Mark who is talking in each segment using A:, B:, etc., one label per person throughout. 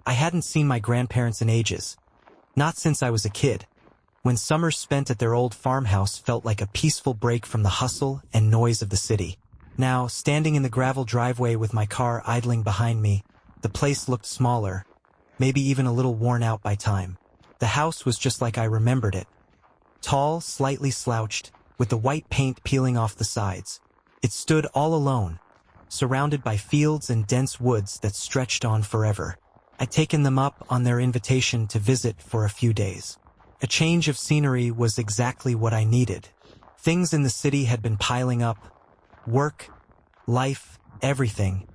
A: I hadn't seen my grandparents in ages. Not since I was a kid, when summers spent at their old farmhouse felt like a peaceful break from the hustle and noise of the city. Now, standing in the gravel driveway with my car idling behind me, the place looked smaller, maybe even a little worn out by time. The house was just like I remembered it. Tall, slightly slouched, with the white paint peeling off the sides. It stood all alone, surrounded by fields and dense woods that stretched on forever. I'd taken them up on their invitation to visit for a few days. A change of scenery was exactly what I needed. Things in the city had been piling up. Work, life, everything.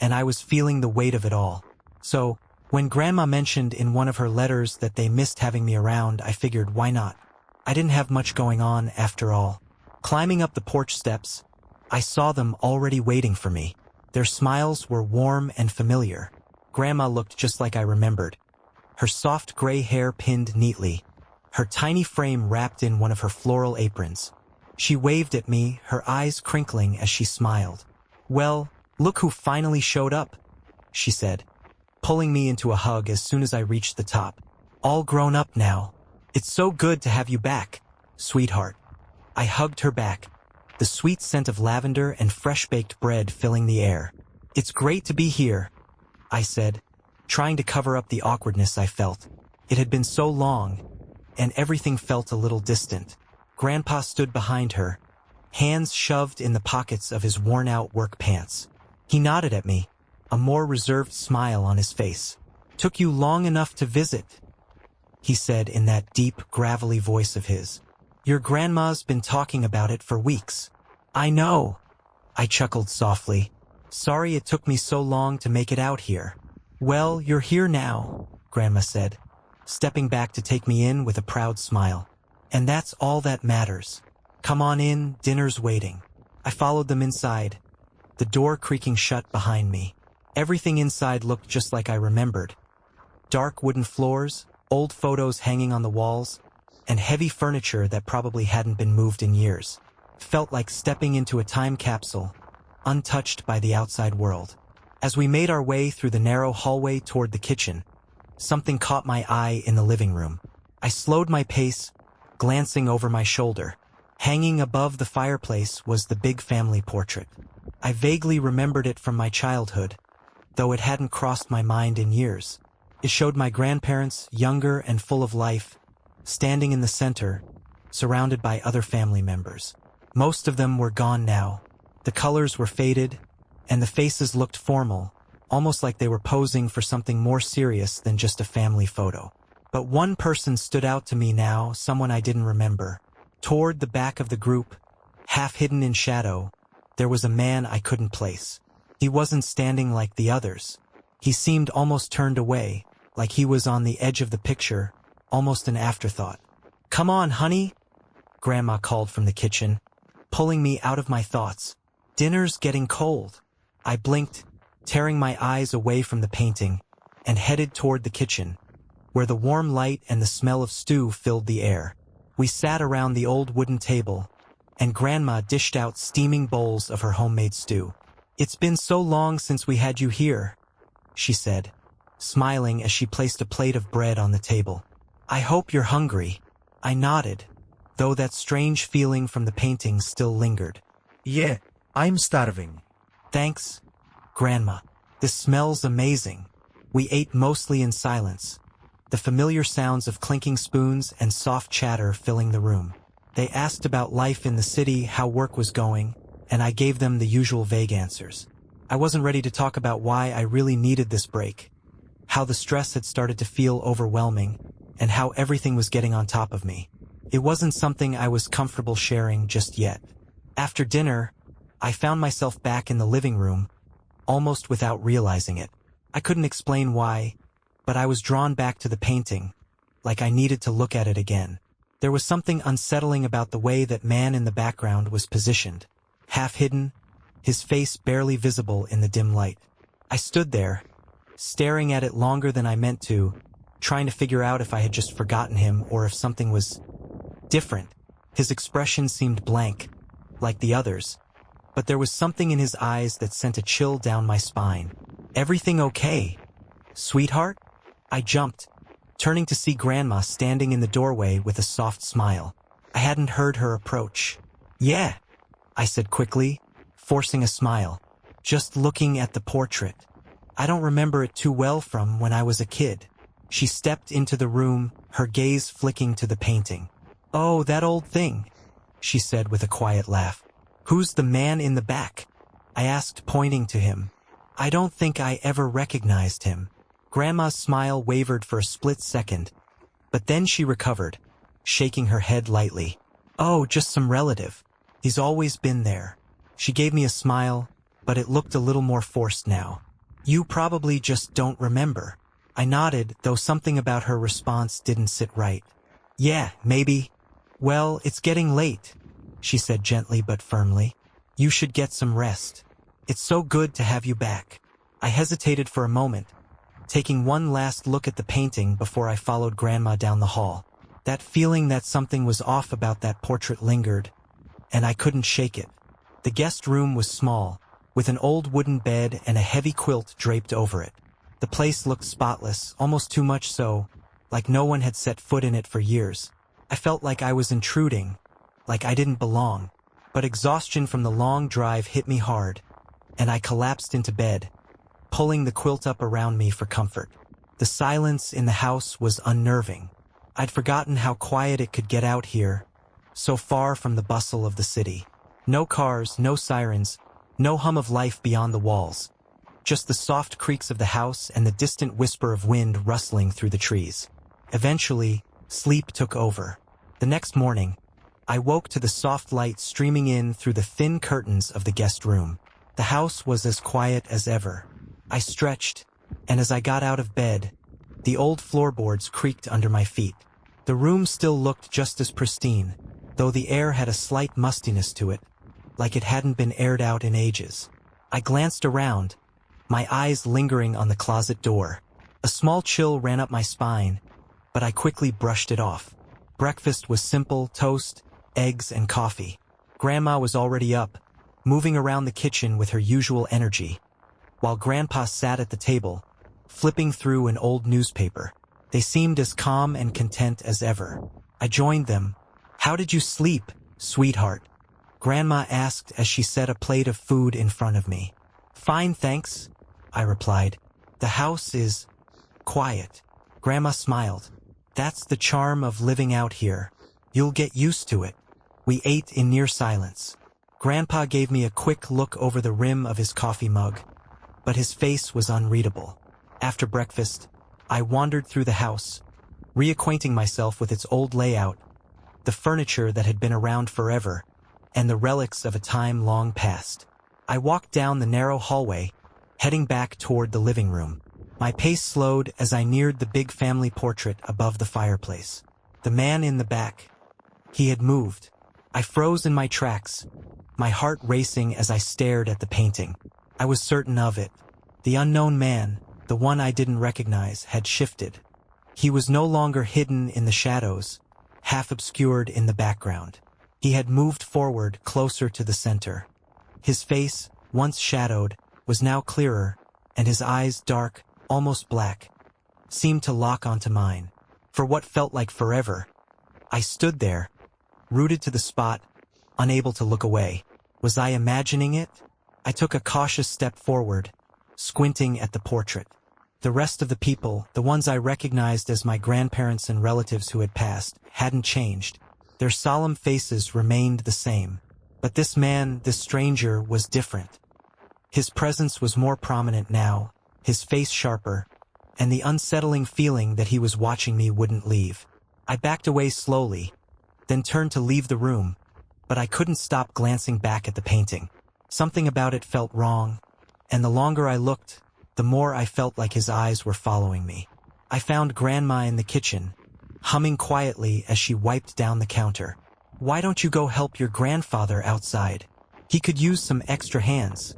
A: And I was feeling the weight of it all. So, when Grandma mentioned in one of her letters that they missed having me around, I figured, why not? I didn't have much going on after all. Climbing up the porch steps, I saw them already waiting for me. Their smiles were warm and familiar. Grandma looked just like I remembered. Her soft gray hair pinned neatly, her tiny frame wrapped in one of her floral aprons. She waved at me, her eyes crinkling as she smiled. "Well, look who finally showed up," she said, pulling me into a hug as soon as I reached the top. "All grown up now. It's so good to have you back, sweetheart." I hugged her back, the sweet scent of lavender and fresh-baked bread filling the air. "It's great to be here," I said, trying to cover up the awkwardness I felt. It had been so long, and everything felt a little distant. Grandpa stood behind her, hands shoved in the pockets of his worn-out work pants. He nodded at me, a more reserved smile on his face. "Took you long enough to visit," he said in that deep, gravelly voice of his. "Your grandma's been talking about it for weeks." "I know," I chuckled softly. "Sorry it took me so long to make it out here." "Well, you're here now," Grandma said, stepping back to take me in with a proud smile. "And that's all that matters. Come on in, dinner's waiting." I followed them inside, the door creaking shut behind me. Everything inside looked just like I remembered. Dark wooden floors, old photos hanging on the walls, and heavy furniture that probably hadn't been moved in years. Felt like stepping into a time capsule, untouched by the outside world. As we made our way through the narrow hallway toward the kitchen, something caught my eye in the living room. I slowed my pace, glancing over my shoulder. Hanging above the fireplace was the big family portrait. I vaguely remembered it from my childhood, though it hadn't crossed my mind in years. It showed my grandparents, younger and full of life, standing in the center, surrounded by other family members. Most of them were gone now. The colors were faded, and the faces looked formal, almost like they were posing for something more serious than just a family photo. But one person stood out to me now, someone I didn't remember. Toward the back of the group, half hidden in shadow, there was a man I couldn't place. He wasn't standing like the others. He seemed almost turned away, like he was on the edge of the picture, almost an afterthought. "Come on, honey," Grandma called from the kitchen, pulling me out of my thoughts. "Dinner's getting cold." I blinked, tearing my eyes away from the painting, and headed toward the kitchen, where the warm light and the smell of stew filled the air. We sat around the old wooden table, and Grandma dished out steaming bowls of her homemade stew. "It's been so long since we had you here," she said, smiling as she placed a plate of bread on the table. "I hope you're hungry." I nodded, though that strange feeling from the painting still lingered.
B: "Yeah, I'm starving."
A: "Thanks, Grandma. This smells amazing." We ate mostly in silence, the familiar sounds of clinking spoons and soft chatter filling the room. They asked about life in the city, how work was going, and I gave them the usual vague answers. I wasn't ready to talk about why I really needed this break, how the stress had started to feel overwhelming, and how everything was getting on top of me. It wasn't something I was comfortable sharing just yet. After dinner, I found myself back in the living room, almost without realizing it. I couldn't explain why, but I was drawn back to the painting, like I needed to look at it again. There was something unsettling about the way that man in the background was positioned, half hidden, his face barely visible in the dim light. I stood there, staring at it longer than I meant to, trying to figure out if I had just forgotten him or if something was different. His expression seemed blank, like the others, but there was something in his eyes that sent a chill down my spine. "Everything okay, sweetheart?" I jumped, turning to see Grandma standing in the doorway with a soft smile. I hadn't heard her approach. "Yeah," I said quickly, forcing a smile, just looking at the portrait. "I don't remember it too well from when I was a kid." She stepped into the room, her gaze flicking to the painting. "Oh, that old thing," she said with a quiet laugh. "Who's the man in the back?" I asked, pointing to him. I don't think I ever recognized him. Grandma's smile wavered for a split second, but then she recovered, shaking her head lightly. "Oh, just some relative. He's always been there." She gave me a smile, but it looked a little more forced now. "You probably just don't remember." I nodded, though something about her response didn't sit right. "Yeah, maybe." "Well, it's getting late," she said gently but firmly. "You should get some rest. It's so good to have you back." I hesitated for a moment, taking one last look at the painting before I followed Grandma down the hall. That feeling that something was off about that portrait lingered, and I couldn't shake it. The guest room was small, with an old wooden bed and a heavy quilt draped over it. The place looked spotless, almost too much so, like no one had set foot in it for years. I felt like I was intruding, like I didn't belong. But exhaustion from the long drive hit me hard, and I collapsed into bed, pulling the quilt up around me for comfort. The silence in the house was unnerving. I'd forgotten how quiet it could get out here, so far from the bustle of the city. No cars, no sirens, no hum of life beyond the walls. Just the soft creaks of the house and the distant whisper of wind rustling through the trees. Eventually, sleep took over. The next morning, I woke to the soft light streaming in through the thin curtains of the guest room. The house was as quiet as ever. I stretched, and as I got out of bed, the old floorboards creaked under my feet. The room still looked just as pristine, though the air had a slight mustiness to it, like it hadn't been aired out in ages. I glanced around, my eyes lingering on the closet door. A small chill ran up my spine, but I quickly brushed it off. Breakfast was simple: toast, eggs, and coffee. Grandma was already up, moving around the kitchen with her usual energy, while Grandpa sat at the table, flipping through an old newspaper. They seemed as calm and content as ever. I joined them. "How did you sleep, sweetheart?" Grandma asked as she set a plate of food in front of me. "Fine, thanks," I replied. "The house is quiet." Grandma smiled. "That's the charm of living out here. You'll get used to it." We ate in near silence. Grandpa gave me a quick look over the rim of his coffee mug, but his face was unreadable. After breakfast, I wandered through the house, reacquainting myself with its old layout, the furniture that had been around forever, and the relics of a time long past. I walked down the narrow hallway, heading back toward the living room. My pace slowed as I neared the big family portrait above the fireplace. The man in the back. He had moved. I froze in my tracks, my heart racing as I stared at the painting. I was certain of it. The unknown man, the one I didn't recognize, had shifted. He was no longer hidden in the shadows, half obscured in the background. He had moved forward, closer to the center. His face, once shadowed, was now clearer, and his eyes, dark, almost black, seemed to lock onto mine. For what felt like forever, I stood there, rooted to the spot, unable to look away. Was I imagining it? I took a cautious step forward, squinting at the portrait. The rest of the people, the ones I recognized as my grandparents and relatives who had passed, hadn't changed. Their solemn faces remained the same. But this man, this stranger, was different. His presence was more prominent now, his face sharper, and the unsettling feeling that he was watching me wouldn't leave. I backed away slowly, then turned to leave the room, but I couldn't stop glancing back at the painting. Something about it felt wrong, and the longer I looked, the more I felt like his eyes were following me. I found Grandma in the kitchen, humming quietly as she wiped down the counter. "Why don't you go help your grandfather outside? He could use some extra hands,"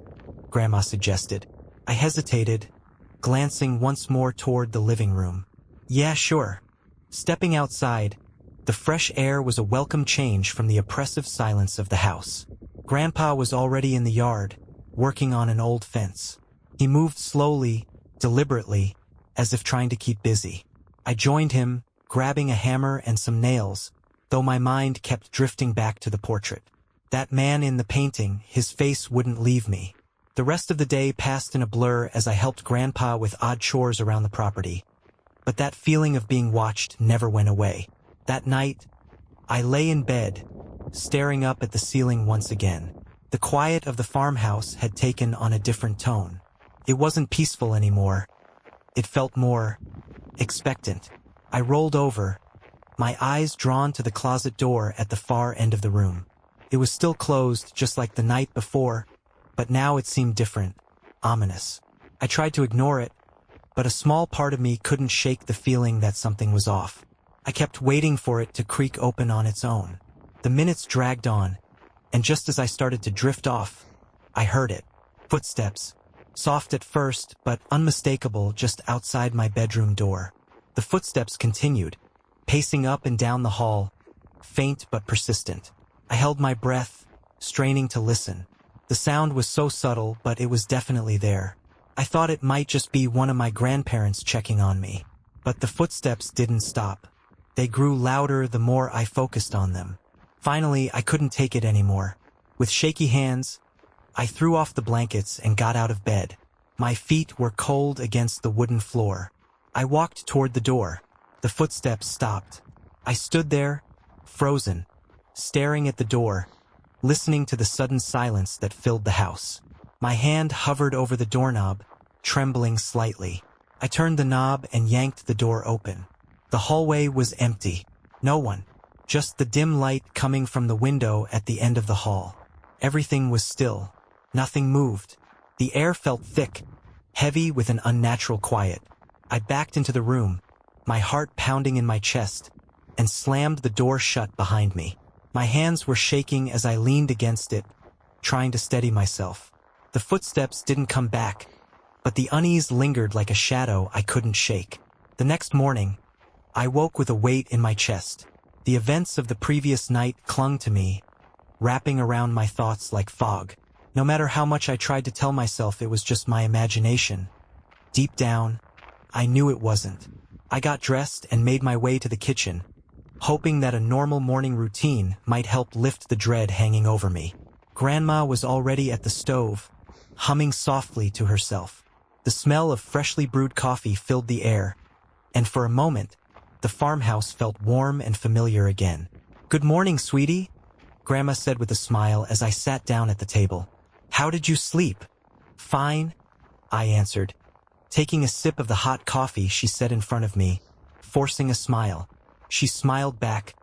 A: Grandma suggested. I hesitated, glancing once more toward the living room. "Yeah, sure." Stepping outside, the fresh air was a welcome change from the oppressive silence of the house. Grandpa was already in the yard, working on an old fence. He moved slowly, deliberately, as if trying to keep busy. I joined him, grabbing a hammer and some nails, though my mind kept drifting back to the portrait. That man in the painting, his face wouldn't leave me. The rest of the day passed in a blur as I helped Grandpa with odd chores around the property. But that feeling of being watched never went away. That night, I lay in bed, staring up at the ceiling once again. The quiet of the farmhouse had taken on a different tone. It wasn't peaceful anymore. It felt more expectant. I rolled over, my eyes drawn to the closet door at the far end of the room. It was still closed, just like the night before, but now it seemed different, ominous. I tried to ignore it, but a small part of me couldn't shake the feeling that something was off. I kept waiting for it to creak open on its own. The minutes dragged on, and just as I started to drift off, I heard it. Footsteps. Soft at first, but unmistakable just outside my bedroom door. The footsteps continued, pacing up and down the hall, faint but persistent. I held my breath, straining to listen. The sound was so subtle, but it was definitely there. I thought it might just be one of my grandparents checking on me. But the footsteps didn't stop. They grew louder the more I focused on them. Finally, I couldn't take it anymore. With shaky hands, I threw off the blankets and got out of bed. My feet were cold against the wooden floor. I walked toward the door. The footsteps stopped. I stood there, frozen, staring at the door, listening to the sudden silence that filled the house. My hand hovered over the doorknob, trembling slightly. I turned the knob and yanked the door open. The hallway was empty. No one. Just the dim light coming from the window at the end of the hall. Everything was still. Nothing moved. The air felt thick, heavy with an unnatural quiet. I backed into the room, my heart pounding in my chest, and slammed the door shut behind me. My hands were shaking as I leaned against it, trying to steady myself. The footsteps didn't come back, but the unease lingered like a shadow I couldn't shake. The next morning, I woke with a weight in my chest. The events of the previous night clung to me, wrapping around my thoughts like fog. No matter how much I tried to tell myself it was just my imagination, deep down, I knew it wasn't. I got dressed and made my way to the kitchen, hoping that a normal morning routine might help lift the dread hanging over me. Grandma was already at the stove, humming softly to herself. The smell of freshly brewed coffee filled the air, and for a moment, the farmhouse felt warm and familiar again. "Good morning, sweetie," Grandma said with a smile as I sat down at the table. "How did you sleep?" "Fine," I answered, taking a sip of the hot coffee she set in front of me, forcing a smile. She smiled back,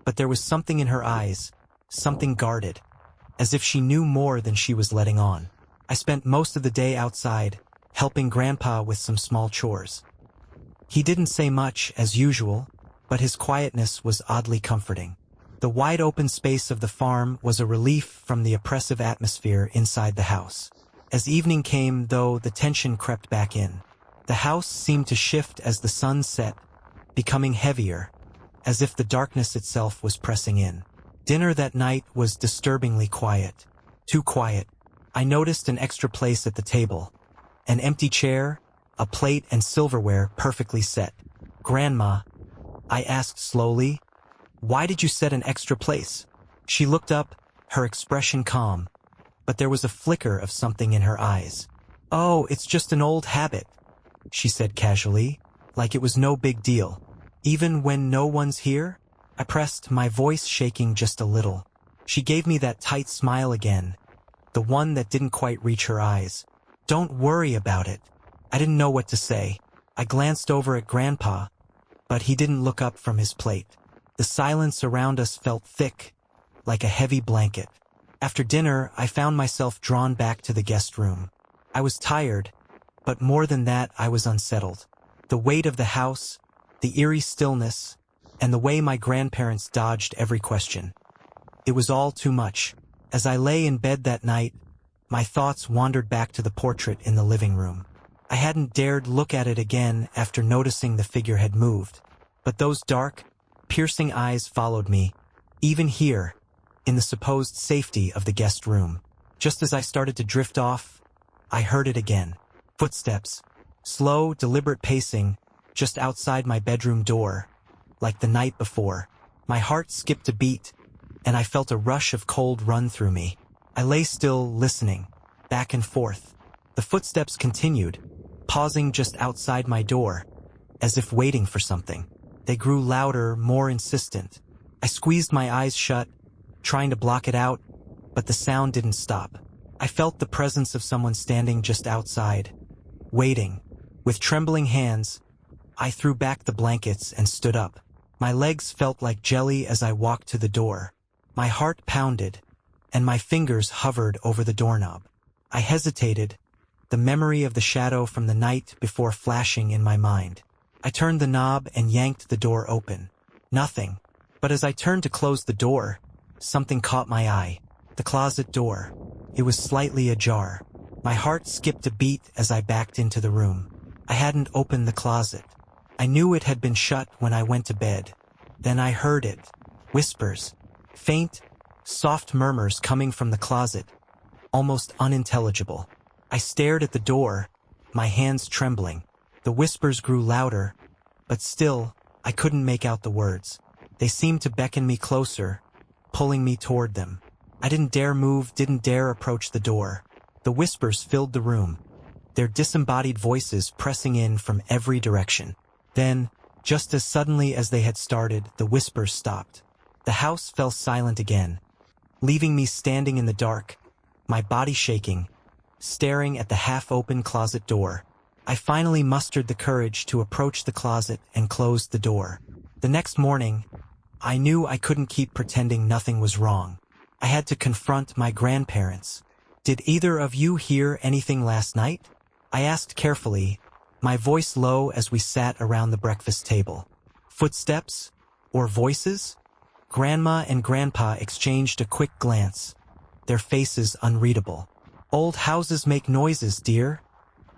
A: but there was something in her eyes, something guarded, as if she knew more than she was letting on. I spent most of the day outside, helping Grandpa with some small chores. He didn't say much, as usual, but his quietness was oddly comforting. The wide open space of the farm was a relief from the oppressive atmosphere inside the house. As evening came, though, the tension crept back in. The house seemed to shift as the sun set, becoming heavier, as if the darkness itself was pressing in. Dinner that night was disturbingly quiet. Too quiet. I noticed an extra place at the table. An empty chair, a plate and silverware perfectly set. "Grandma," I asked slowly, "why did you set an extra place?" She looked up, her expression calm, but there was a flicker of something in her eyes. "Oh, it's just an old habit," she said casually, like it was no big deal. "Even when no one's here?" I pressed, my voice shaking just a little. She gave me that tight smile again, the one that didn't quite reach her eyes. "Don't worry about it." I didn't know what to say. I glanced over at Grandpa, but he didn't look up from his plate. The silence around us felt thick, like a heavy blanket. After dinner, I found myself drawn back to the guest room. I was tired, but more than that, I was unsettled. The weight of the house, the eerie stillness, and the way my grandparents dodged every question. It was all too much. As I lay in bed that night, my thoughts wandered back to the portrait in the living room. I hadn't dared look at it again after noticing the figure had moved. But those dark, piercing eyes followed me, even here, in the supposed safety of the guest room. Just as I started to drift off, I heard it again. Footsteps. Slow, deliberate pacing, just outside my bedroom door, like the night before. My heart skipped a beat, and I felt a rush of cold run through me. I lay still, listening, back and forth. The footsteps continued, pausing just outside my door, as if waiting for something. They grew louder, more insistent. I squeezed my eyes shut, trying to block it out, but the sound didn't stop. I felt the presence of someone standing just outside, waiting. With trembling hands, I threw back the blankets and stood up. My legs felt like jelly as I walked to the door. My heart pounded, and my fingers hovered over the doorknob. I hesitated, the memory of the shadow from the night before flashing in my mind. I turned the knob and yanked the door open. Nothing. But as I turned to close the door, something caught my eye. The closet door. It was slightly ajar. My heart skipped a beat as I backed into the room. I hadn't opened the closet. I knew it had been shut when I went to bed. Then I heard it. Whispers. Faint, soft murmurs coming from the closet. Almost unintelligible. I stared at the door, my hands trembling. The whispers grew louder, but still, I couldn't make out the words. They seemed to beckon me closer, pulling me toward them. I didn't dare move, didn't dare approach the door. The whispers filled the room, their disembodied voices pressing in from every direction. Then, just as suddenly as they had started, the whispers stopped. The house fell silent again, leaving me standing in the dark, my body shaking, staring at the half-open closet door. I finally mustered the courage to approach the closet and closed the door. The next morning, I knew I couldn't keep pretending nothing was wrong. I had to confront my grandparents. "Did either of you hear anything last night?" I asked carefully, my voice low as we sat around the breakfast table. Footsteps? Or voices? Grandma and Grandpa exchanged a quick glance, their faces unreadable. "Old houses make noises, dear,"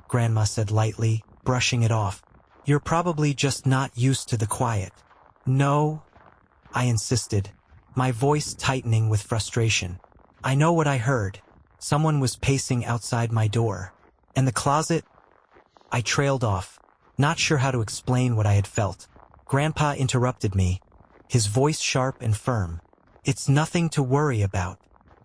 A: Grandma said lightly, brushing it off. "You're probably just not used to the quiet." "No," I insisted, my voice tightening with frustration. "I know what I heard. Someone was pacing outside my door. And the closet?" I trailed off, not sure how to explain what I had felt. Grandpa interrupted me, his voice sharp and firm. "It's nothing to worry about."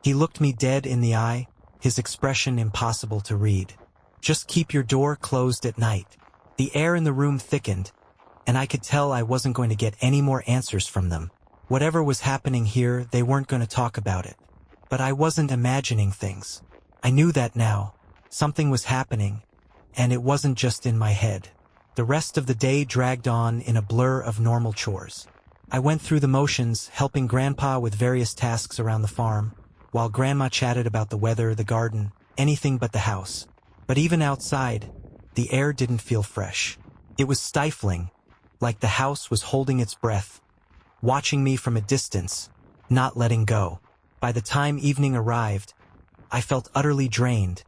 A: He looked me dead in the eye, his expression impossible to read. "Just keep your door closed at night." The air in the room thickened, and I could tell I wasn't going to get any more answers from them. Whatever was happening here, they weren't going to talk about it. But I wasn't imagining things. I knew that now. Something was happening, and it wasn't just in my head. The rest of the day dragged on in a blur of normal chores. I went through the motions, helping Grandpa with various tasks around the farm, while Grandma chatted about the weather, the garden, anything but the house. But even outside, the air didn't feel fresh. It was stifling, like the house was holding its breath, watching me from a distance, not letting go. By the time evening arrived, I felt utterly drained,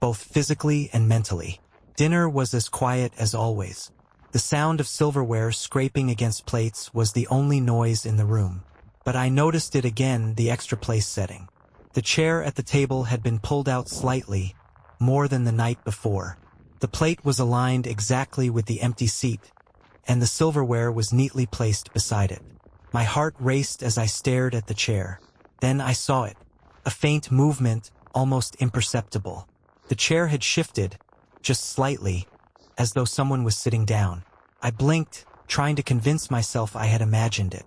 A: both physically and mentally. Dinner was as quiet as always. The sound of silverware scraping against plates was the only noise in the room. But I noticed it again, the extra place setting. The chair at the table had been pulled out slightly, more than the night before. The plate was aligned exactly with the empty seat, and the silverware was neatly placed beside it. My heart raced as I stared at the chair. Then I saw it. A faint movement, almost imperceptible. The chair had shifted, just slightly, as though someone was sitting down. I blinked, trying to convince myself I had imagined it.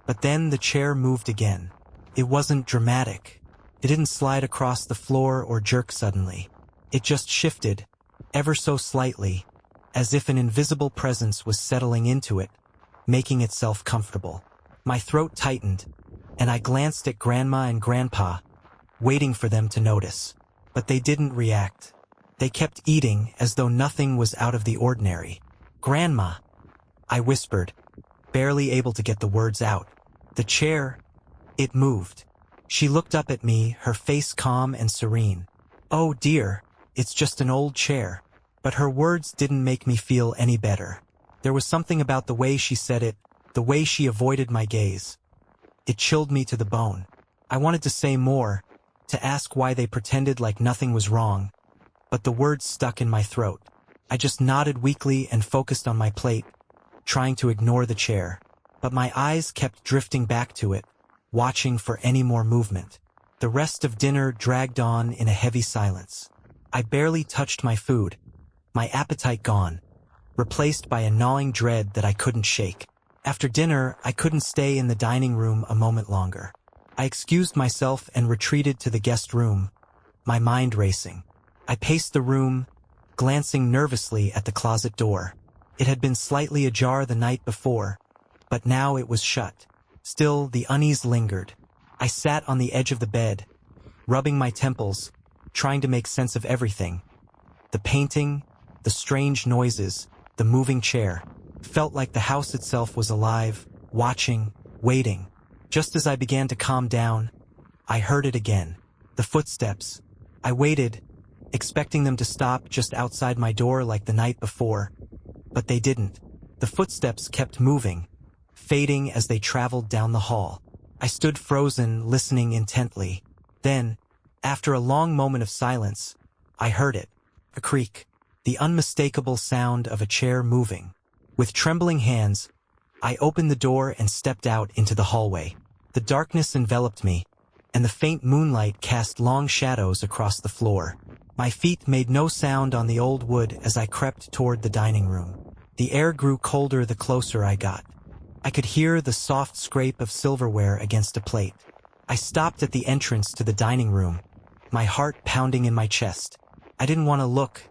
A: But then the chair moved again. It wasn't dramatic. It didn't slide across the floor or jerk suddenly. It just shifted, ever so slightly, as if an invisible presence was settling into it, making itself comfortable. My throat tightened, and I glanced at Grandma and Grandpa, waiting for them to notice. But they didn't react. They kept eating as though nothing was out of the ordinary. "Grandma," I whispered, barely able to get the words out. "The chair, it moved." She looked up at me, her face calm and serene. "Oh dear, it's just an old chair." But her words didn't make me feel any better. There was something about the way she said it, the way she avoided my gaze. It chilled me to the bone. I wanted to say more, to ask why they pretended like nothing was wrong, but the words stuck in my throat. I just nodded weakly and focused on my plate, trying to ignore the chair. But my eyes kept drifting back to it, watching for any more movement. The rest of dinner dragged on in a heavy silence. I barely touched my food, my appetite gone, replaced by a gnawing dread that I couldn't shake. After dinner, I couldn't stay in the dining room a moment longer. I excused myself and retreated to the guest room, my mind racing. I paced the room, glancing nervously at the closet door. It had been slightly ajar the night before, but now it was shut. Still, the unease lingered. I sat on the edge of the bed, rubbing my temples, trying to make sense of everything. The painting, the strange noises, the moving chair. Felt like the house itself was alive, watching, waiting. Just as I began to calm down, I heard it again. The footsteps. I waited, expecting them to stop just outside my door like the night before. But they didn't. The footsteps kept moving, fading as they traveled down the hall. I stood frozen, listening intently. Then, after a long moment of silence, I heard it. A creak. The unmistakable sound of a chair moving. With trembling hands, I opened the door and stepped out into the hallway. The darkness enveloped me, and the faint moonlight cast long shadows across the floor. My feet made no sound on the old wood as I crept toward the dining room. The air grew colder the closer I got. I could hear the soft scrape of silverware against a plate. I stopped at the entrance to the dining room, my heart pounding in my chest. I didn't want to look,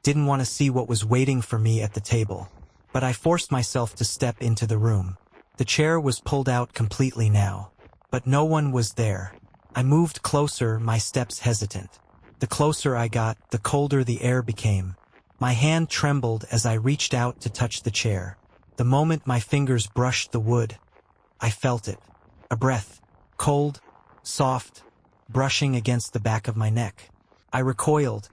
A: didn't want to see what was waiting for me at the table. But I forced myself to step into the room. The chair was pulled out completely now, but no one was there. I moved closer, my steps hesitant. The closer I got, the colder the air became. My hand trembled as I reached out to touch the chair. The moment my fingers brushed the wood, I felt it. A breath, cold, soft, brushing against the back of my neck. I recoiled,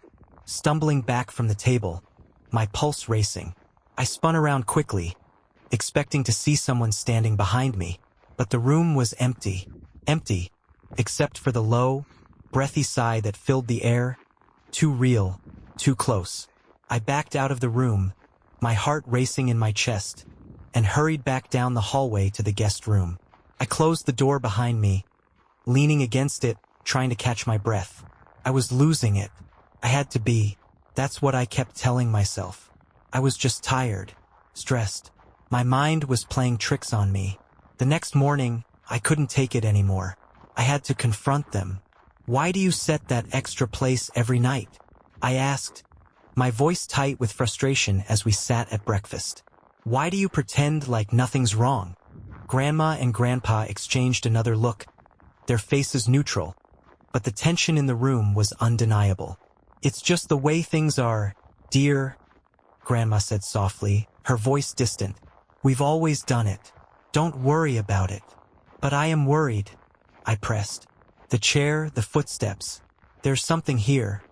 A: stumbling back from the table, my pulse racing. I spun around quickly, expecting to see someone standing behind me, but the room was empty, except for the low, breathy sigh that filled the air, too real, too close. I backed out of the room, my heart racing in my chest, and hurried back down the hallway to the guest room. I closed the door behind me, leaning against it, trying to catch my breath. I was losing it. I had to be. That's what I kept telling myself. I was just tired, stressed. My mind was playing tricks on me. The next morning, I couldn't take it anymore. I had to confront them. Why do you set that extra place every night? I asked, my voice tight with frustration as we sat at breakfast. Why do you pretend like nothing's wrong? Grandma and Grandpa exchanged another look, their faces neutral, but the tension in the room was undeniable. It's just the way things are, dear, Grandma said softly, her voice distant. We've always done it. Don't worry about it. But I am worried, I pressed. The chair, the footsteps. There's something here.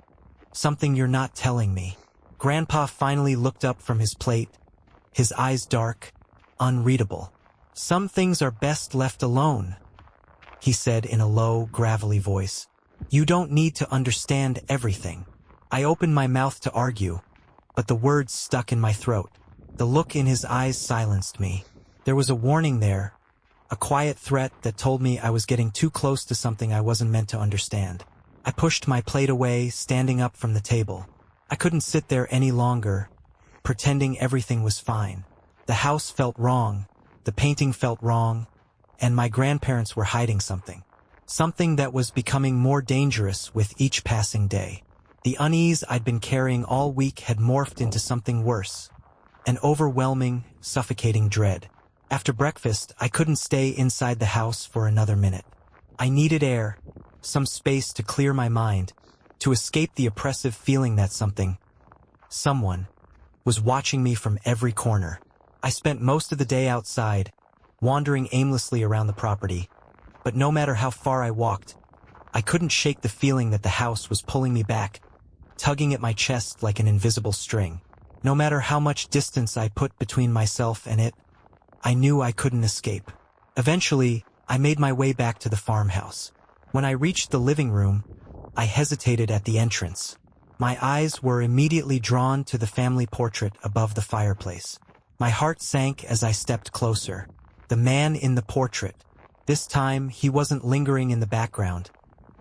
A: Something you're not telling me. Grandpa finally looked up from his plate, his eyes dark, unreadable. Some things are best left alone, he said in a low, gravelly voice. You don't need to understand everything. I opened my mouth to argue, but the words stuck in my throat. The look in his eyes silenced me. There was a warning there, a quiet threat that told me I was getting too close to something I wasn't meant to understand. I pushed my plate away, standing up from the table. I couldn't sit there any longer, pretending everything was fine. The house felt wrong, the painting felt wrong, and my grandparents were hiding something. Something that was becoming more dangerous with each passing day. The unease I'd been carrying all week had morphed into something worse. An overwhelming, suffocating dread. After breakfast, I couldn't stay inside the house for another minute. I needed air, some space to clear my mind, to escape the oppressive feeling that someone, was watching me from every corner. I spent most of the day outside, wandering aimlessly around the property. But no matter how far I walked, I couldn't shake the feeling that the house was pulling me back, tugging at my chest like an invisible string. No matter how much distance I put between myself and it, I knew I couldn't escape. Eventually, I made my way back to the farmhouse. When I reached the living room, I hesitated at the entrance. My eyes were immediately drawn to the family portrait above the fireplace. My heart sank as I stepped closer. The man in the portrait. This time, he wasn't lingering in the background,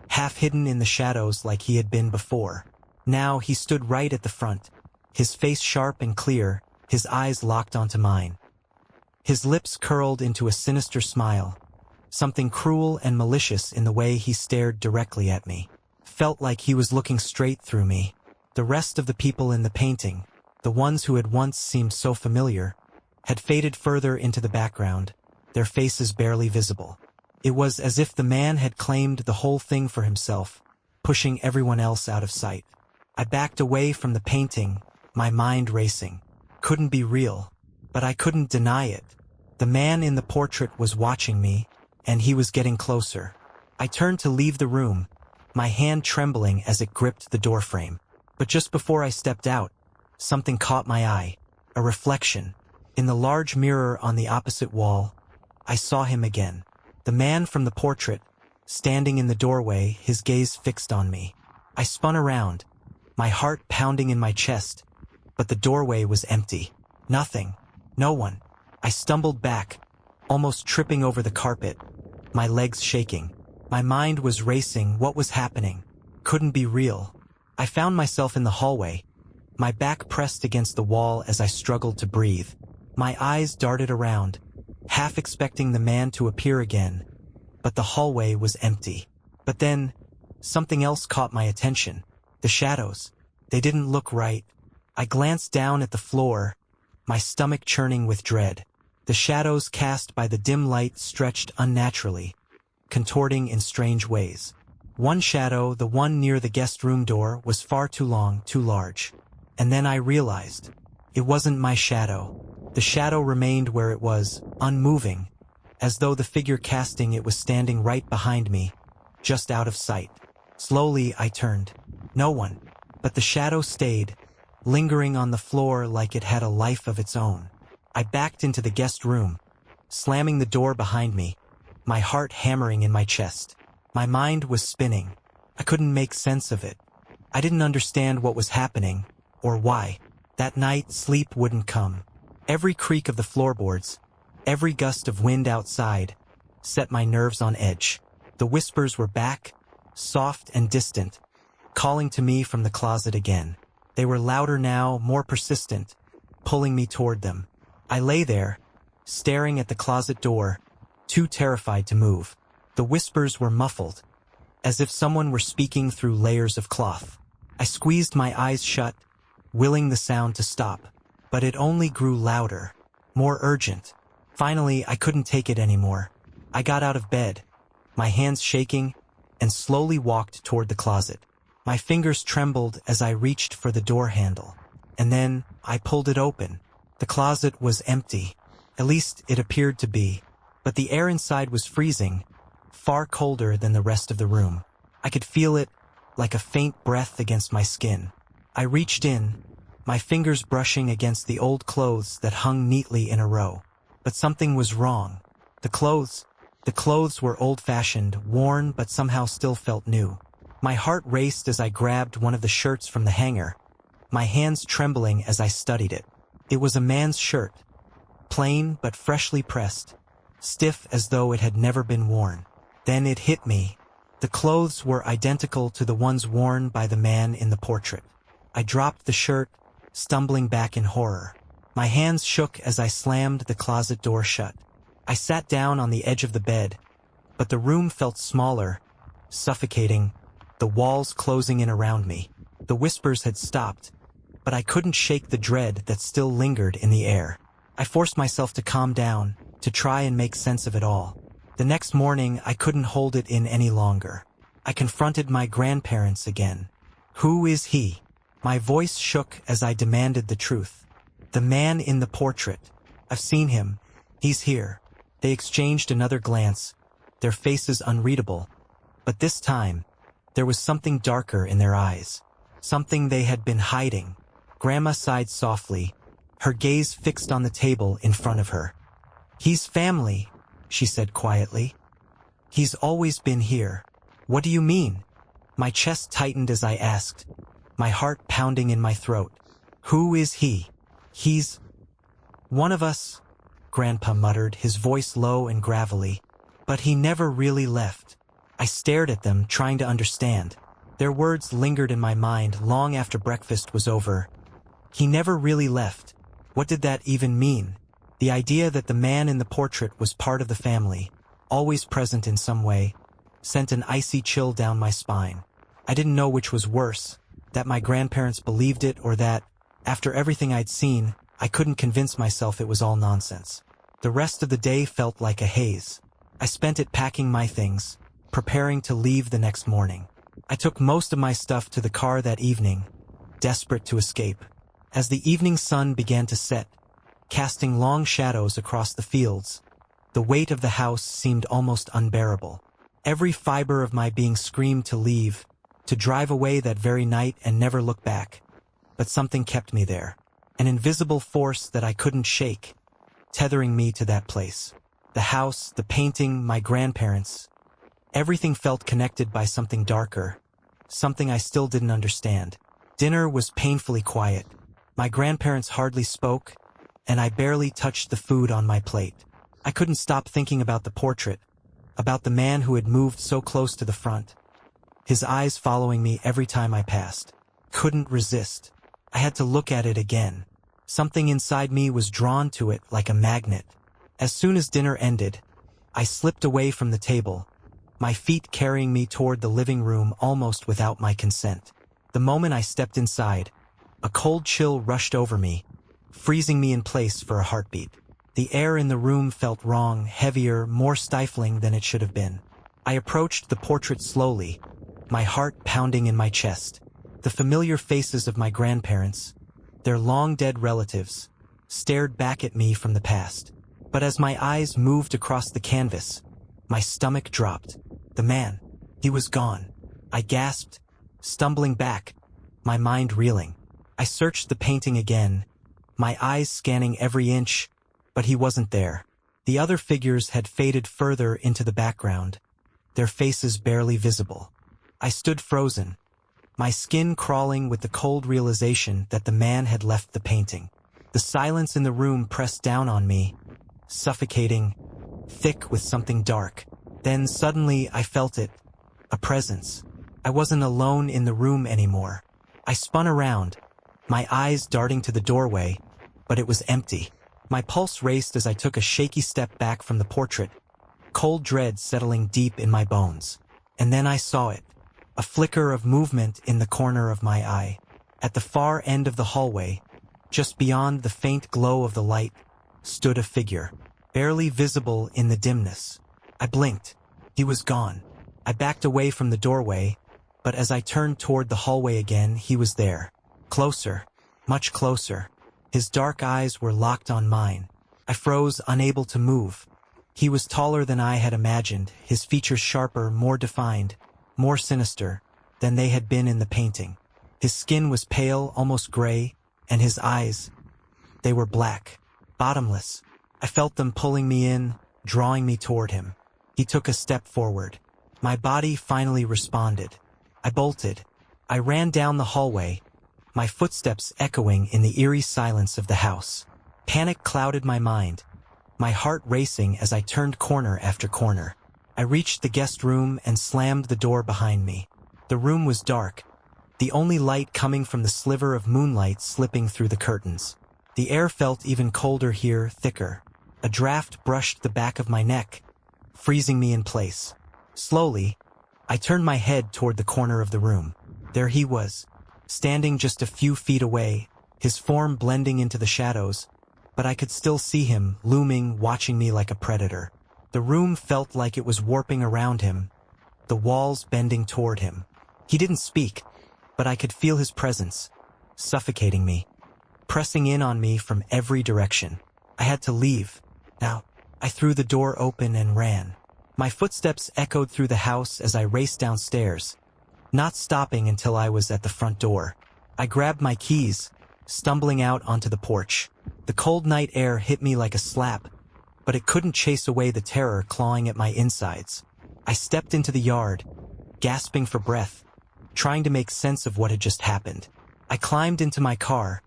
A: half hidden in the shadows like he had been before. Now he stood right at the front, his face sharp and clear, his eyes locked onto mine. His lips curled into a sinister smile, something cruel and malicious in the way he stared directly at me. Felt like he was looking straight through me. The rest of the people in the painting, the ones who had once seemed so familiar, had faded further into the background, their faces barely visible. It was as if the man had claimed the whole thing for himself, pushing everyone else out of sight. I backed away from the painting, my mind racing. Couldn't be real, but I couldn't deny it. The man in the portrait was watching me, and he was getting closer. I turned to leave the room, my hand trembling as it gripped the doorframe. But just before I stepped out, something caught my eye, a reflection. In the large mirror on the opposite wall, I saw him again. The man from the portrait, standing in the doorway, his gaze fixed on me. I spun around, my heart pounding in my chest, but the doorway was empty. Nothing. No one. I stumbled back, almost tripping over the carpet, my legs shaking. My mind was racing. What was happening? Couldn't be real. I found myself in the hallway, my back pressed against the wall as I struggled to breathe. My eyes darted around, half expecting the man to appear again, but the hallway was empty. But then, something else caught my attention. The shadows. They didn't look right. I glanced down at the floor, my stomach churning with dread. The shadows cast by the dim light stretched unnaturally, contorting in strange ways. One shadow, the one near the guest room door, was far too long, too large. And then I realized, it wasn't my shadow. The shadow remained where it was, unmoving, as though the figure casting it was standing right behind me, just out of sight. Slowly I turned. No one. But the shadow stayed, lingering on the floor like it had a life of its own. I backed into the guest room, slamming the door behind me, my heart hammering in my chest. My mind was spinning. I couldn't make sense of it. I didn't understand what was happening, or why. That night, sleep wouldn't come. Every creak of the floorboards, every gust of wind outside, set my nerves on edge. The whispers were back, soft and distant, calling to me from the closet again. They were louder now, more persistent, pulling me toward them. I lay there, staring at the closet door, too terrified to move. The whispers were muffled, as if someone were speaking through layers of cloth. I squeezed my eyes shut, willing the sound to stop, but it only grew louder, more urgent. Finally, I couldn't take it anymore. I got out of bed, my hands shaking, and slowly walked toward the closet. My fingers trembled as I reached for the door handle. And then, I pulled it open. The closet was empty. At least, it appeared to be. But the air inside was freezing, far colder than the rest of the room. I could feel it, like a faint breath against my skin. I reached in, my fingers brushing against the old clothes that hung neatly in a row. But something was wrong. The clothes were old-fashioned, worn, but somehow still felt new. My heart raced as I grabbed one of the shirts from the hanger, my hands trembling as I studied it. It was a man's shirt, plain but freshly pressed, stiff as though it had never been worn. Then it hit me. The clothes were identical to the ones worn by the man in the portrait. I dropped the shirt, stumbling back in horror. My hands shook as I slammed the closet door shut. I sat down on the edge of the bed, but the room felt smaller, suffocating, the walls closing in around me. The whispers had stopped, but I couldn't shake the dread that still lingered in the air. I forced myself to calm down, to try and make sense of it all. The next morning, I couldn't hold it in any longer. I confronted my grandparents again. Who is he? My voice shook as I demanded the truth. The man in the portrait. I've seen him. He's here. They exchanged another glance, their faces unreadable. But this time, there was something darker in their eyes. Something they had been hiding. Grandma sighed softly, her gaze fixed on the table in front of her. He's family, she said quietly. He's always been here. What do you mean? My chest tightened as I asked. my heart pounding in my throat. Who is he? He's one of us, Grandpa muttered, his voice low and gravelly. But he never really left. I stared at them, trying to understand. Their words lingered in my mind long after breakfast was over. He never really left. What did that even mean? The idea that the man in the portrait was part of the family, always present in some way, sent an icy chill down my spine. I didn't know which was worse, that my grandparents believed it or that, after everything I'd seen, I couldn't convince myself it was all nonsense. The rest of the day felt like a haze. I spent it packing my things, preparing to leave the next morning. I took most of my stuff to the car that evening, desperate to escape. As the evening sun began to set, casting long shadows across the fields, the weight of the house seemed almost unbearable. Every fiber of my being screamed to leave, to drive away that very night and never look back. But something kept me there, an invisible force that I couldn't shake, tethering me to that place. The house, the painting, my grandparents. Everything felt connected by something darker, something I still didn't understand. Dinner was painfully quiet. My grandparents hardly spoke, and I barely touched the food on my plate. I couldn't stop thinking about the portrait, about the man who had moved so close to the front, his eyes following me every time I passed. Couldn't resist. I had to look at it again. Something inside me was drawn to it like a magnet. As soon as dinner ended, I slipped away from the table, my feet carrying me toward the living room almost without my consent. The moment I stepped inside, a cold chill rushed over me, freezing me in place for a heartbeat. The air in the room felt wrong, heavier, more stifling than it should have been. I approached the portrait slowly, my heart pounding in my chest. The familiar faces of my grandparents, their long-dead relatives, stared back at me from the past. But as my eyes moved across the canvas, my stomach dropped. The man, he was gone. I gasped, stumbling back, my mind reeling. I searched the painting again, my eyes scanning every inch, but he wasn't there. The other figures had faded further into the background, their faces barely visible. I stood frozen, my skin crawling with the cold realization that the man had left the painting. The silence in the room pressed down on me, suffocating, thick with something dark. Then suddenly I felt it, a presence. I wasn't alone in the room anymore. I spun around, my eyes darting to the doorway, but it was empty. My pulse raced as I took a shaky step back from the portrait, cold dread settling deep in my bones. And then I saw it, a flicker of movement in the corner of my eye. At the far end of the hallway, just beyond the faint glow of the light, stood a figure, barely visible in the dimness. I blinked. He was gone. I backed away from the doorway, but as I turned toward the hallway again, he was there. Closer, much closer. His dark eyes were locked on mine. I froze, unable to move. He was taller than I had imagined, his features sharper, more defined, more sinister than they had been in the painting. His skin was pale, almost gray, and his eyes, they were black, bottomless. I felt them pulling me in, drawing me toward him. He took a step forward. My body finally responded. I bolted. I ran down the hallway, my footsteps echoing in the eerie silence of the house. Panic clouded my mind, my heart racing as I turned corner after corner. I reached the guest room and slammed the door behind me. The room was dark, the only light coming from the sliver of moonlight slipping through the curtains. The air felt even colder here, thicker. A draft brushed the back of my neck, freezing me in place. Slowly, I turned my head toward the corner of the room. There he was, standing just a few feet away, his form blending into the shadows, but I could still see him, looming, watching me like a predator. The room felt like it was warping around him, the walls bending toward him. He didn't speak, but I could feel his presence, suffocating me, pressing in on me from every direction. I had to leave. Now, I threw the door open and ran. My footsteps echoed through the house as I raced downstairs, not stopping until I was at the front door. I grabbed my keys, stumbling out onto the porch. The cold night air hit me like a slap, but it couldn't chase away the terror clawing at my insides. I stepped into the yard, gasping for breath, trying to make sense of what had just happened. I climbed into my car,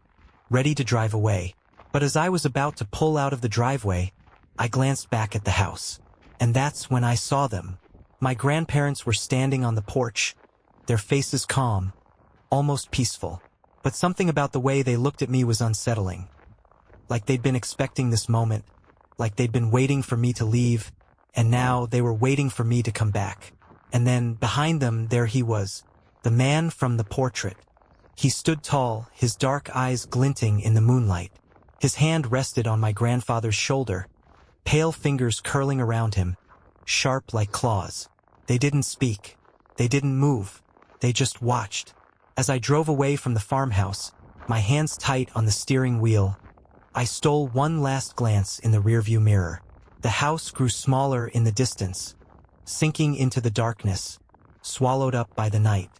A: ready to drive away. But as I was about to pull out of the driveway, I glanced back at the house. And that's when I saw them. My grandparents were standing on the porch, their faces calm, almost peaceful. But something about the way they looked at me was unsettling. Like they'd been expecting this moment, like they'd been waiting for me to leave, and now they were waiting for me to come back. And then, behind them, there he was, the man from the portrait. He stood tall, his dark eyes glinting in the moonlight. His hand rested on my grandfather's shoulder, pale fingers curling around him, sharp like claws. They didn't speak. They didn't move. They just watched. As I drove away from the farmhouse, my hands tight on the steering wheel, I stole one last glance in the rearview mirror. The house grew smaller in the distance, sinking into the darkness, swallowed up by the night.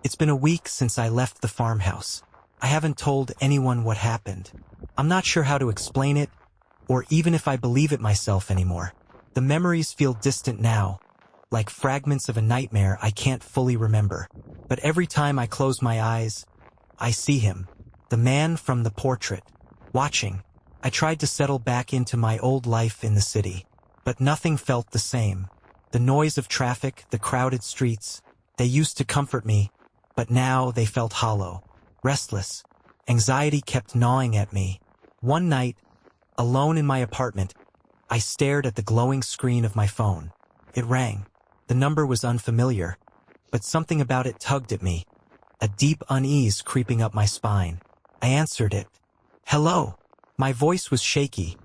A: It's been a week since I left the farmhouse. I haven't told anyone what happened. I'm not sure how to explain it, or even if I believe it myself anymore. The memories feel distant now, like fragments of a nightmare I can't fully remember. But every time I close my eyes, I see him, the man from the portrait, watching. I tried to settle back into my old life in the city, but nothing felt the same. The noise of traffic, the crowded streets, they used to comfort me, but now they felt hollow, restless. Anxiety kept gnawing at me. One night, alone in my apartment, I stared at the glowing screen of my phone. It rang. The number was unfamiliar, but something about it tugged at me, a deep unease creeping up my spine. I answered it. Hello. My voice was shaky,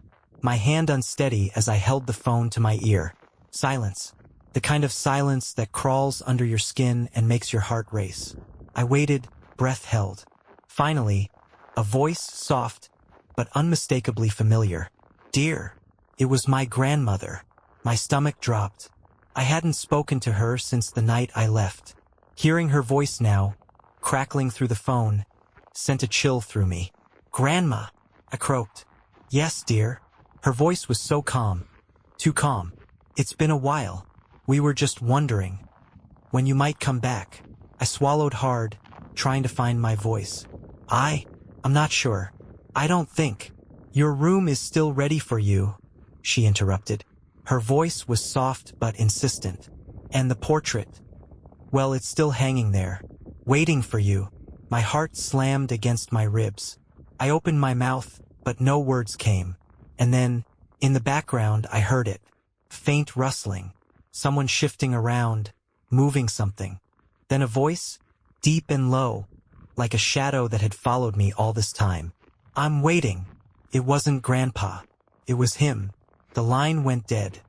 A: my hand unsteady as I held the phone to my ear. Silence. The kind of silence that crawls under your skin and makes your heart race. I waited, breath held. Finally, a voice, soft, but unmistakably familiar. Dear. It was my grandmother. My stomach dropped. I hadn't spoken to her since the night I left. Hearing her voice now, crackling through the phone, sent a chill through me. Grandma, I croaked. Yes, dear. Her voice was so calm. Too calm. It's been a while. We were just wondering when you might come back. I swallowed hard, trying to find my voice. I'm not sure. I don't think. Your room is still ready for you, she interrupted. Her voice was soft but insistent. And the portrait? Well, it's still hanging there, waiting for you. My heart slammed against my ribs. I opened my mouth, but no words came. And then, in the background, I heard it. Faint rustling. Someone shifting around, moving something. Then a voice, deep and low, like a shadow that had followed me all this time. I'm waiting. It wasn't Grandpa. It was him. The line went dead.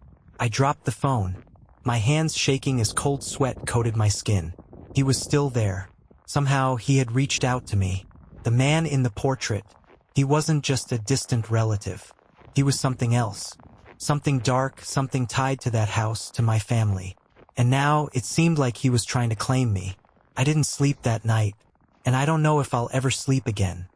A: I dropped the phone, my hands shaking as cold sweat coated my skin. He was still there. Somehow he had reached out to me. The man in the portrait. He wasn't just a distant relative. He was something else. Something dark, something tied to that house, to my family. And now it seemed like he was trying to claim me. I didn't sleep that night, and I don't know if I'll ever sleep again.